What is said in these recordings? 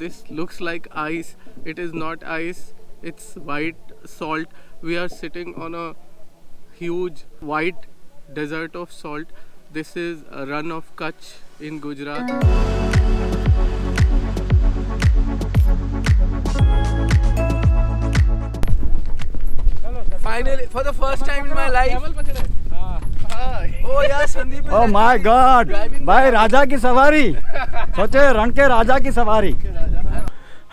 this looks like ice. It is not ice, it's white salt. We are sitting on a huge white desert of salt. This is a Run of Kutch in Gujarat. Finally, for the first time in my life. Oh yeah, Sandeep. Oh my God! भाई राजा की सवारी, सोचे रण के राजा की सवारी।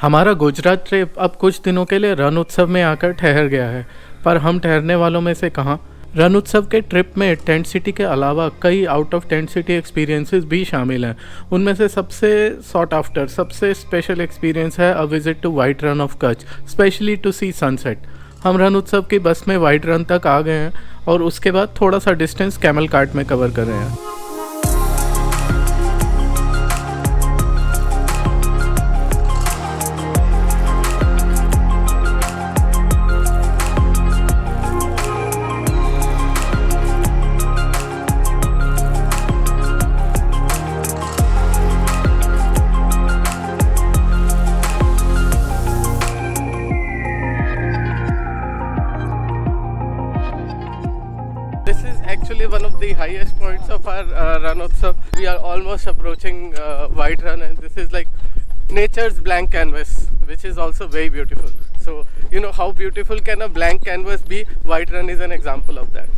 हमारा Gujarat trip अब कुछ दिनों के लिए रण उत्सव में आकर ठहर गया है, पर हम ठहरने वालों में से कहाँ। रण उत्सव के ट्रिप में टेंट सिटी के अलावा कई out of tent city experiences भी शामिल हैं। उनमें से सबसे सॉट आफ्टर, सबसे स्पेशल एक्सपीरियंस है a visit to white Rann of Kutch, specially to see sunset. हम रण उत्सव की बस में वाइट रन तक आ गए हैं और उसके बाद थोड़ा सा डिस्टेंस कैमल कार्ट में कवर कर रहे हैं। This is actually one of the highest points of our Ranotsav. We are almost approaching White Run, and this is like nature's blank canvas, which is also very beautiful. So, you know how beautiful can a blank canvas be? White Run is an example of that.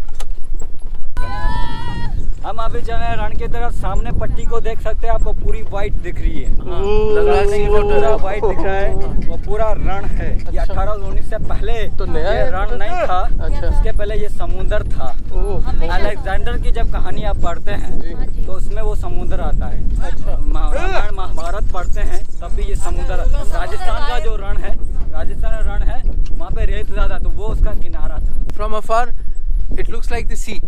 हम अभी चल रहे हैं रण की तरफ। सामने पट्टी को देख सकते हैं, आपको पूरी वाइट दिख रही है। पूरा वाइट दिख रहा है, वो पूरा रण है। ये 1819 से पहले तो नया ये रण नहीं था। अच्छा। इसके पहले ये समुंदर था। अलेक्जेंडर की जब कहानी आप पढ़ते हैं तो उसमें वो समुंदर आता है। अच्छा। रामायण महाभारत पढ़ते हैं तब भी ये समुंदर। राजस्थान का जो रण है, राजस्थान रण है, वहाँ पे रेत ज्यादा, तो वो उसका किनारा था। From afar, it looks like the sea.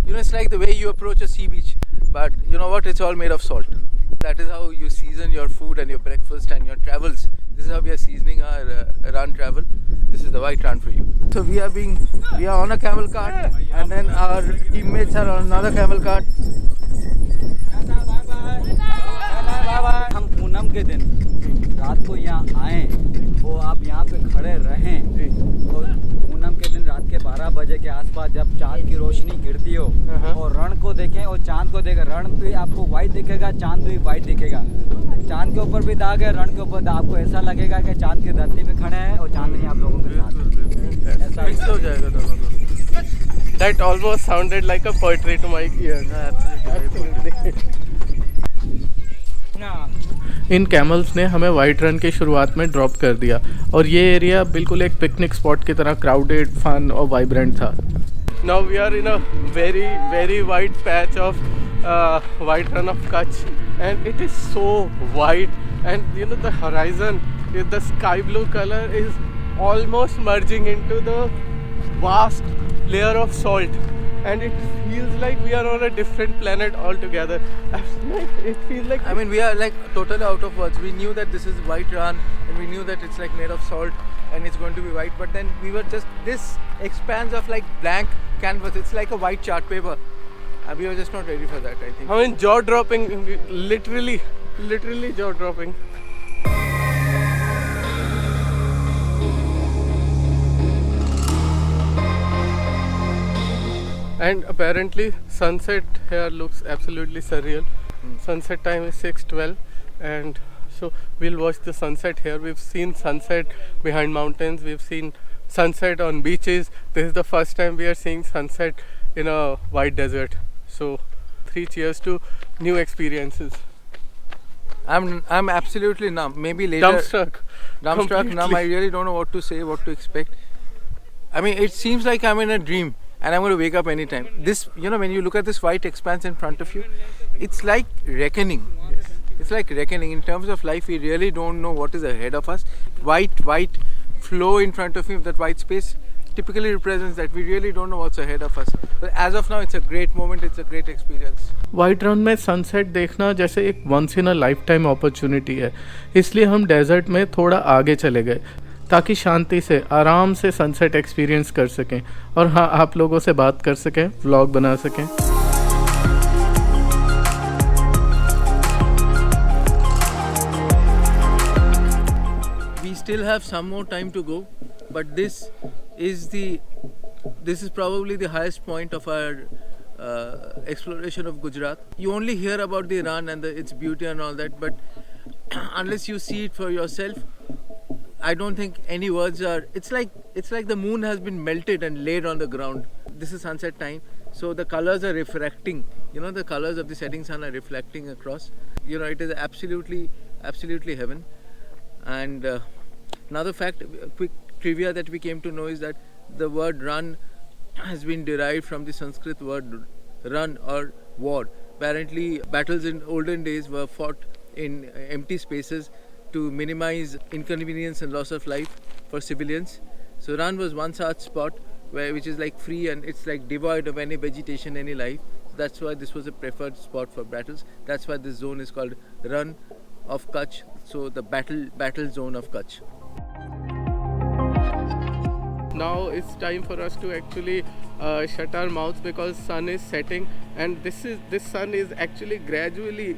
You know, it's like the way you approach a sea beach. But you know what? It's all made of salt. That is how you season your food and your breakfast and your travels. This is how we are seasoning our run travel. This is the white run for you. So we are on a camel cart, and then our teammates are on another camel cart. हम पूनम के दिन रात को यहाँ आए, वो आप यहाँ पे खड़े रहें, और पूनम के दिन रात के 12 बजे के आसपास जब चांद की रोशनी गिरती हो और रण को देखें और चांद को देखें, रण भी आपको वाइट दिखेगा, चांद भी वाइट दिखेगा। चांद के ऊपर भी दाग है, रण के ऊपर दाग, आपको ऐसा लगेगा कि चांद की धरती पे खड़े हैं और चांदनी आप लोगों के साथ। ऐसा मिक्स हो जाएगा दोनों को। That almost sounded like a poetry to my ears. Absolutely. इन कैमल्स ने हमें वाइट रन की शुरुआत में ड्रॉप कर दिया और ये एरिया बिल्कुल एक पिकनिक स्पॉट की तरह क्राउडेड, फन और वाइब्रेंट था। Now we are in a very very wide patch of white Rann of Kutch and it is so wide and you know the horizon, the sky blue colour is almost merging into the vast layer of salt, and it feels like we are on a different planet altogether. It feels like, I mean, we are like totally out of words. We knew that this is white run, and we knew that it's like made of salt and it's going to be white, but then we were just this expanse of like blank canvas. It's like a white chart paper, and we were just not ready for that, I think. I mean, jaw dropping, literally jaw dropping. And apparently sunset here looks absolutely surreal. Sunset time is 6:12 and so we'll watch the sunset here. We've seen sunset behind mountains, we've seen sunset on beaches. This is the first time we are seeing sunset in a white desert. So 3 cheers to new experiences. I'm absolutely numb. Maybe later. Dumbstruck. Numb. I really don't know what to say, what to expect. I mean, it seems like I'm in a dream. And I'm going to wake up anytime. This, you know, when you look at this white expanse in front of you, it's like reckoning. Yes. It's like reckoning. In terms of life, we really don't know what is ahead of us. White flow in front of me, that white space typically represents that we really don't know what's ahead of us. But as of now, it's a great moment, it's a great experience. White Rann में sunset देखना जैसे एक once in a lifetime opportunity है, इसलिए हम desert में थोड़ा आगे चले गए ताकि शांति से आराम से सनसेट एक्सपीरियंस कर सकें और हाँ, आप लोगों से बात कर सकें, व्लॉग बना सकें। we still have some more time to go, but this is probably the highest point of our exploration of Gujarat. You only hear about the Ran and its beauty and all that, but unless you see it for yourself, I don't think any words are. It's like the moon has been melted and laid on the ground. This is sunset time, so the colors are refracting. The colors of the setting sun are reflecting across. It is absolutely heaven. And another fact, quick trivia that we came to know is that the word Ran has been derived from the Sanskrit word run or war. Apparently, battles in olden days were fought in empty spaces to minimize inconvenience and loss of life for civilians. So Ran was one such spot which is like free and it's like devoid of any vegetation, any life. That's why this was a preferred spot for battles. That's why this zone is called Ran of Kutch. So the battle zone of Kutch. Now it's time for us to actually shut our mouths because sun is setting, and this sun is actually gradually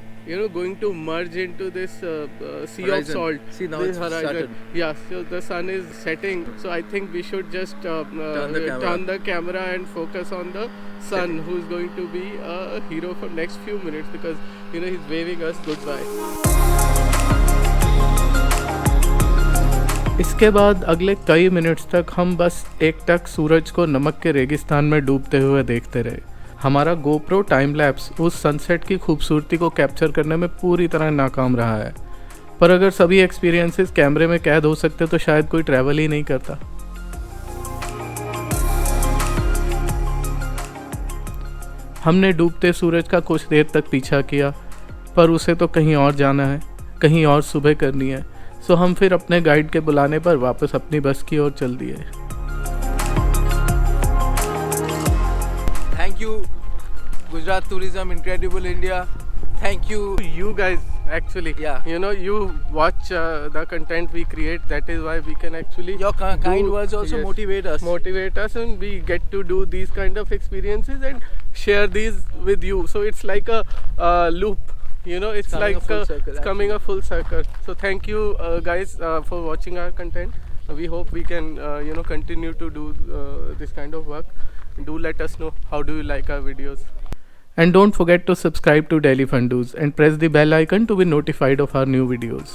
going to merge into this sea horizon. Of salt. See, now it's horizon. Yeah, so the sun is setting, so I think we should just turn the camera and focus on the sun, who's going to be a hero for next few minutes because he's waving us goodbye. इसके बाद अगले कई minutes तक हम बस एकटक सूरज को नमक के रेगिस्तान में डूबते हुए देखते रहे। हमारा गोप्रो टाइम लैप्स उस सनसेट की खूबसूरती को कैप्चर करने में पूरी तरह नाकाम रहा है, पर अगर सभी एक्सपीरियंसेस कैमरे में कैद हो सकते तो शायद कोई ट्रैवल ही नहीं करता। हमने डूबते सूरज का कुछ देर तक पीछा किया, पर उसे तो कहीं और जाना है, कहीं और सुबह करनी है, सो हम फिर अपने गाइड के बुलाने पर वापस अपनी बस की ओर चल दिए। Thank you, Gujarat Tourism, Incredible India. Thank you. You guys actually. Yeah. You watch the content we create. That is why we can actually. Your kind words also motivate us. Motivate us, and we get to do these kind of experiences and share these with you. So it's like a loop. It's like it's coming a full circle. So thank you guys for watching our content. We hope we can continue to do this kind of work. Do let us know how do you like our videos. And don't forget to subscribe to Delhi Fun Do's and press the bell icon to be notified of our new videos.